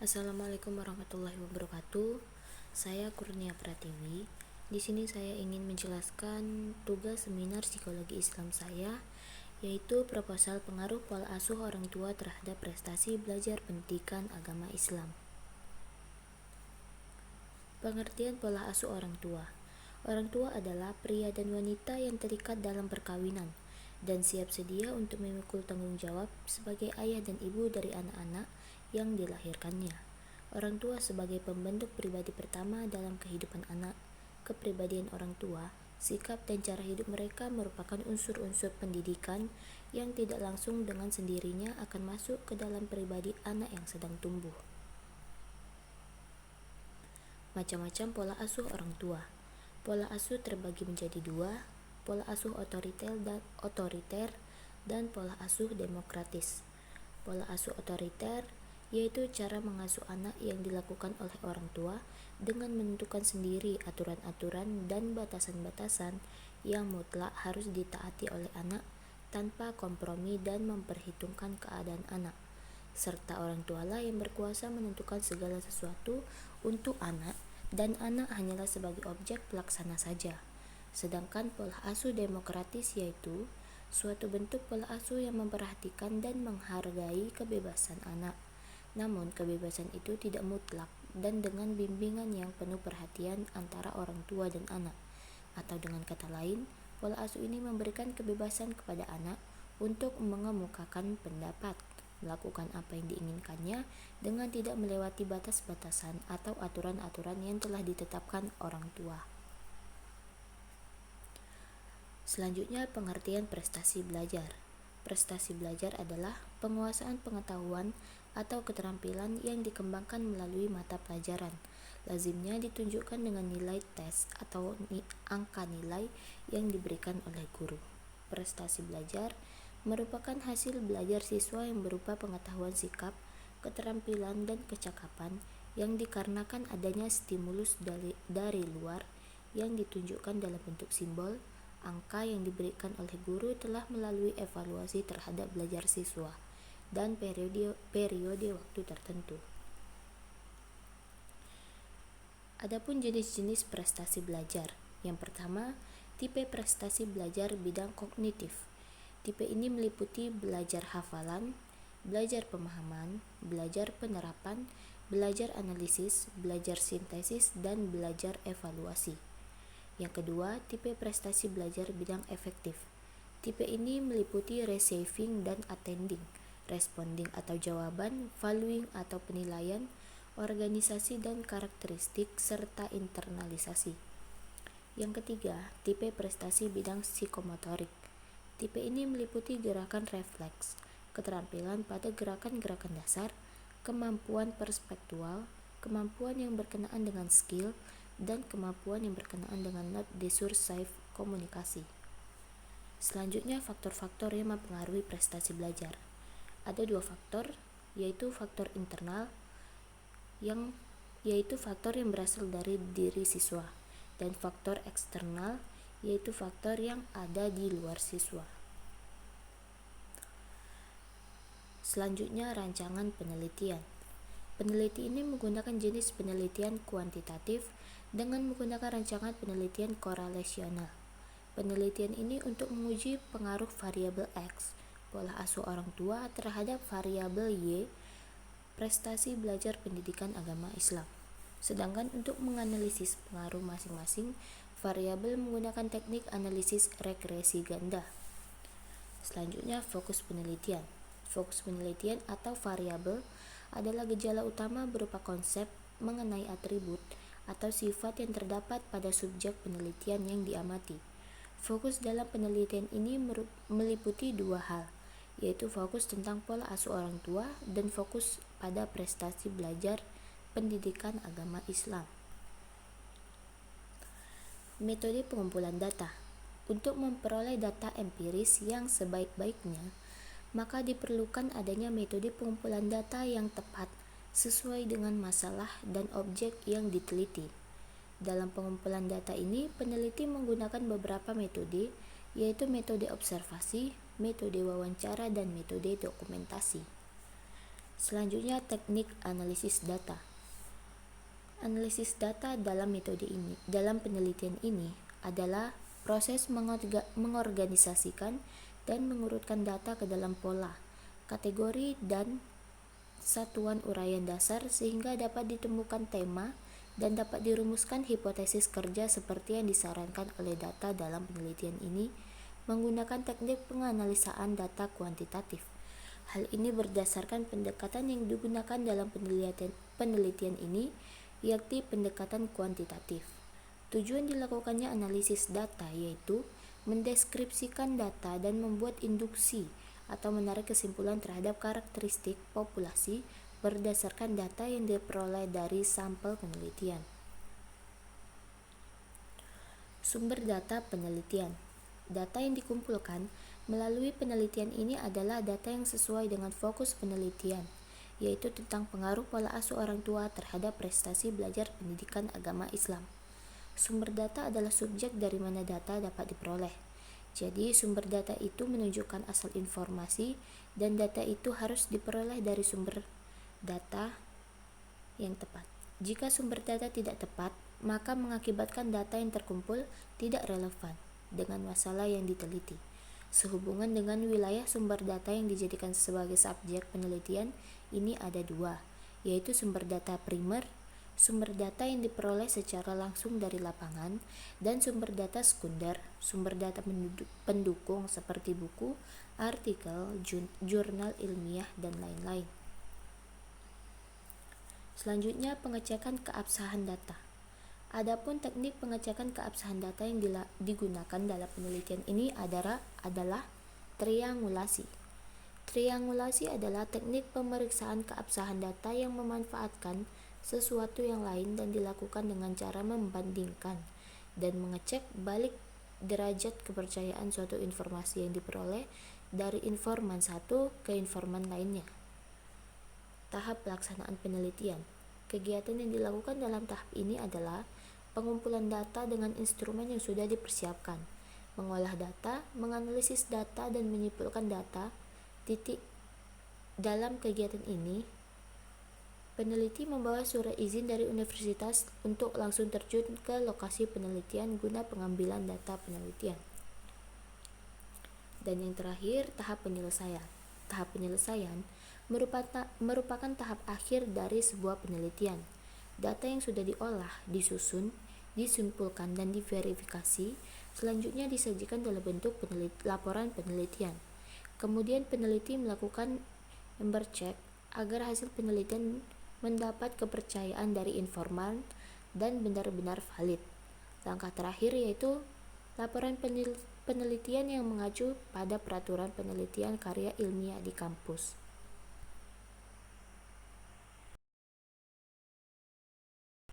Assalamualaikum warahmatullahi wabarakatuh. Saya Kurnia Pratiwi. Di sini saya ingin menjelaskan tugas seminar psikologi Islam saya, yaitu proposal pengaruh pola asuh orang tua terhadap prestasi belajar pendidikan agama Islam. Pengertian pola asuh orang tua. Orang tua adalah pria dan wanita yang terikat dalam perkawinan dan siap sedia untuk memikul tanggung jawab sebagai ayah dan ibu dari anak-anak yang dilahirkannya. Orang tua sebagai pembentuk pribadi pertama dalam kehidupan anak. Kepribadian orang tua, sikap dan cara hidup mereka merupakan unsur-unsur pendidikan yang tidak langsung dengan sendirinya akan masuk ke dalam pribadi anak yang sedang tumbuh. Macam-macam pola asuh orang tua. Pola asuh terbagi menjadi dua, pola asuh otoriter dan pola asuh demokratis. Pola asuh otoriter yaitu cara mengasuh anak yang dilakukan oleh orang tua dengan menentukan sendiri aturan-aturan dan batasan-batasan yang mutlak harus ditaati oleh anak tanpa kompromi dan memperhitungkan keadaan anak, serta orang tualah yang berkuasa menentukan segala sesuatu untuk anak dan anak hanyalah sebagai objek pelaksana saja. Sedangkan pola asuh demokratis yaitu suatu bentuk pola asuh yang memperhatikan dan menghargai kebebasan anak. Namun kebebasan itu tidak mutlak dan dengan bimbingan yang penuh perhatian antara orang tua dan anak. Atau dengan kata lain, pola asuh ini memberikan kebebasan kepada anak untuk mengemukakan pendapat, melakukan apa yang diinginkannya dengan tidak melewati batas-batasan atau aturan-aturan yang telah ditetapkan orang tua. Selanjutnya, pengertian prestasi belajar. Prestasi belajar adalah penguasaan pengetahuan atau keterampilan yang dikembangkan melalui mata pelajaran. Lazimnya ditunjukkan dengan nilai tes atau angka nilai yang diberikan oleh guru. Prestasi belajar merupakan hasil belajar siswa yang berupa pengetahuan sikap, keterampilan, dan kecakapan yang dikarenakan adanya stimulus dari luar yang ditunjukkan dalam bentuk simbol, angka yang diberikan oleh guru telah melalui evaluasi terhadap belajar siswa dan periode waktu tertentu. Adapun jenis-jenis prestasi belajar. Yang pertama, tipe prestasi belajar bidang kognitif. Tipe ini meliputi belajar hafalan, belajar pemahaman, belajar penerapan, belajar analisis, belajar sintesis, dan belajar evaluasi. Yang kedua, tipe prestasi belajar bidang efektif. Tipe ini meliputi receiving dan attending, responding atau jawaban, valuing atau penilaian, organisasi dan karakteristik, serta internalisasi. Yang ketiga, tipe prestasi bidang psikomotorik. Tipe ini meliputi gerakan refleks, keterampilan pada gerakan-gerakan dasar, kemampuan perspektual, kemampuan yang berkenaan dengan skill, dan kemampuan yang berkenaan dengan non-discursive komunikasi. Selanjutnya, faktor-faktor yang mempengaruhi prestasi belajar. Ada dua faktor, yaitu faktor internal, yaitu faktor yang berasal dari diri siswa, dan faktor eksternal, yaitu faktor yang ada di luar siswa. Selanjutnya, rancangan penelitian. Peneliti ini menggunakan jenis penelitian kuantitatif dengan menggunakan rancangan penelitian korelasional. Penelitian ini untuk menguji pengaruh variabel X, pola asuh orang tua, terhadap variabel Y, prestasi belajar pendidikan agama Islam. Sedangkan untuk menganalisis pengaruh masing-masing variabel menggunakan teknik analisis regresi ganda. Selanjutnya, fokus penelitian. Fokus penelitian atau variabel adalah gejala utama berupa konsep mengenai atribut atau sifat yang terdapat pada subjek penelitian yang diamati. Fokus dalam penelitian ini meliputi dua hal, yaitu fokus tentang pola asuh orang tua dan fokus pada prestasi belajar pendidikan agama Islam. Metode pengumpulan data. Untuk memperoleh data empiris yang sebaik-baiknya, maka diperlukan adanya metode pengumpulan data yang tepat sesuai dengan masalah dan objek yang diteliti. Dalam pengumpulan data ini, peneliti menggunakan beberapa metode, yaitu metode observasi, metode wawancara, dan metode dokumentasi. Selanjutnya, teknik analisis data. Analisis data dalam penelitian ini adalah proses mengorganisasikan dan mengurutkan data ke dalam pola, kategori, dan satuan uraian dasar sehingga dapat ditemukan tema dan dapat dirumuskan hipotesis kerja seperti yang disarankan oleh data dalam penelitian ini menggunakan teknik penganalisaan data kuantitatif. Hal ini berdasarkan pendekatan yang digunakan dalam penelitian ini, yakni pendekatan kuantitatif. Tujuan dilakukannya analisis data yaitu mendeskripsikan data dan membuat induksi atau menarik kesimpulan terhadap karakteristik populasi berdasarkan data yang diperoleh dari sampel penelitian. Sumber data penelitian. Data yang dikumpulkan melalui penelitian ini adalah data yang sesuai dengan fokus penelitian, yaitu tentang pengaruh pola asuh orang tua terhadap prestasi belajar pendidikan agama Islam. Sumber data adalah subjek dari mana data dapat diperoleh. Jadi, sumber data itu menunjukkan asal informasi dan data itu harus diperoleh dari sumber data yang tepat. Jika sumber data tidak tepat, maka mengakibatkan data yang terkumpul tidak relevan dengan masalah yang diteliti. Sehubungan dengan wilayah sumber data yang dijadikan sebagai subjek penelitian, ini ada dua, yaitu sumber data primer, sumber data yang diperoleh secara langsung dari lapangan, dan sumber data sekunder, sumber data pendukung seperti buku, artikel, jurnal ilmiah, dan lain-lain. Selanjutnya, pengecekan keabsahan data. Adapun teknik pengecekan keabsahan data yang digunakan dalam penelitian ini adalah triangulasi. Triangulasi adalah teknik pemeriksaan keabsahan data yang memanfaatkan sesuatu yang lain dan dilakukan dengan cara membandingkan dan mengecek balik derajat kepercayaan suatu informasi yang diperoleh dari informan satu ke informan lainnya. Tahap pelaksanaan penelitian. Kegiatan yang dilakukan dalam tahap ini adalah pengumpulan data dengan instrumen yang sudah dipersiapkan, mengolah data, menganalisis data, dan menyimpulkan data. Dalam kegiatan ini, peneliti membawa surat izin dari universitas untuk langsung terjun ke lokasi penelitian guna pengambilan data penelitian. Dan yang terakhir, tahap penyelesaian. Tahap penyelesaian merupakan tahap akhir dari sebuah penelitian. Data yang sudah diolah, disusun, disimpulkan, dan diverifikasi selanjutnya disajikan dalam bentuk laporan penelitian. Kemudian peneliti melakukan ember check agar hasil penelitian mendapat kepercayaan dari informan dan benar-benar valid. Langkah terakhir yaitu laporan penelitian yang mengacu pada peraturan penelitian karya ilmiah di kampus.